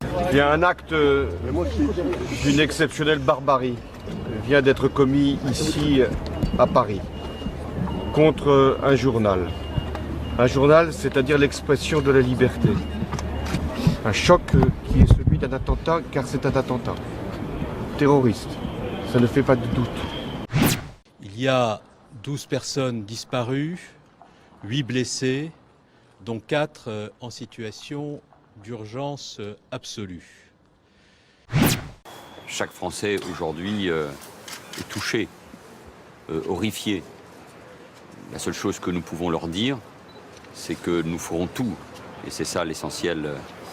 Eh bien, un acte d'une exceptionnelle barbarie vient d'être commis ici à Paris contre un journal. Un journal, c'est-à-dire l'expression de la liberté. Un choc qui est celui d'un attentat, car c'est un attentat terroriste. Ça ne fait pas de doute. Il y a 12 personnes disparues, 8 blessés, dont 4 en situation d'urgence absolue. Chaque Français aujourd'hui est touché, horrifié. La seule chose que nous pouvons leur dire, c'est que nous ferons tout, et c'est ça l'essentiel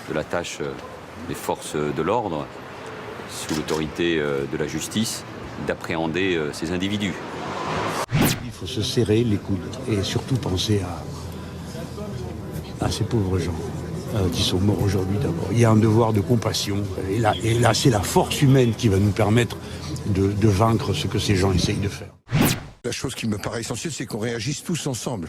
de la tâche des forces de l'ordre, sous l'autorité de la justice, d'appréhender ces individus. Il faut se serrer les coudes et surtout penser à ces pauvres gens qui sont morts aujourd'hui d'abord. Il y a un devoir de compassion et là c'est la force humaine qui va nous permettre de vaincre ce que ces gens essayent de faire. La chose qui me paraît essentielle, c'est qu'on réagisse tous ensemble,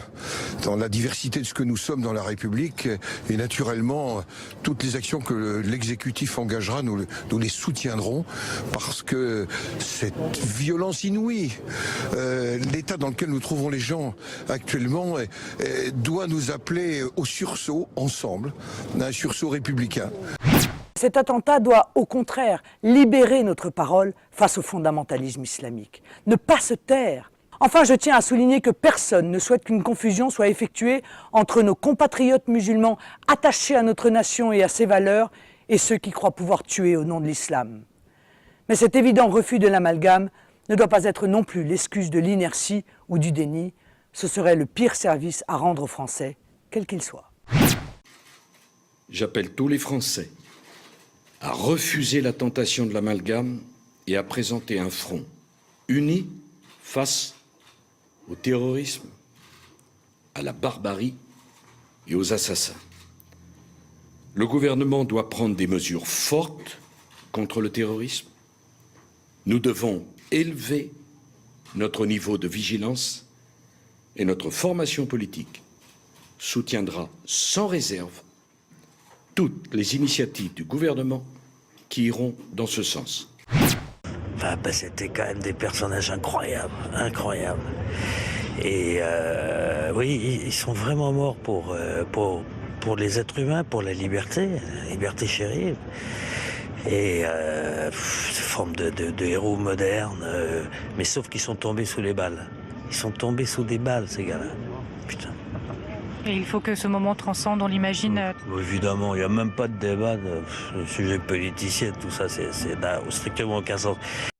dans la diversité de ce que nous sommes dans la République, et naturellement, toutes les actions que l'exécutif engagera, nous les soutiendrons, parce que cette violence inouïe, l'état dans lequel nous trouvons les gens actuellement, doit nous appeler au sursaut ensemble, un sursaut républicain. Cet attentat doit, au contraire, libérer notre parole face au fondamentalisme islamique. Ne pas se taire. Enfin, je tiens à souligner que personne ne souhaite qu'une confusion soit effectuée entre nos compatriotes musulmans attachés à notre nation et à ses valeurs et ceux qui croient pouvoir tuer au nom de l'islam. Mais cet évident refus de l'amalgame ne doit pas être non plus l'excuse de l'inertie ou du déni. Ce serait le pire service à rendre aux Français, quel qu'il soit. J'appelle tous les Français à refuser la tentation de l'amalgame et à présenter un front uni face au terrorisme, à la barbarie et aux assassins. Le gouvernement doit prendre des mesures fortes contre le terrorisme. Nous devons élever notre niveau de vigilance et notre formation politique soutiendra sans réserve toutes les initiatives du gouvernement qui iront dans ce sens. C'était quand même des personnages incroyables. Et oui, ils sont vraiment morts pour les êtres humains, pour la liberté chérie. Et forme de héros modernes, mais sauf qu'ils sont tombés sous les balles. Ils sont tombés sous des balles, ces gars-là. Putain. Et il faut que ce moment transcende, on l'imagine. Évidemment, il n'y a même pas de débat. Le sujet politicien, tout ça, c'est n'a strictement aucun sens.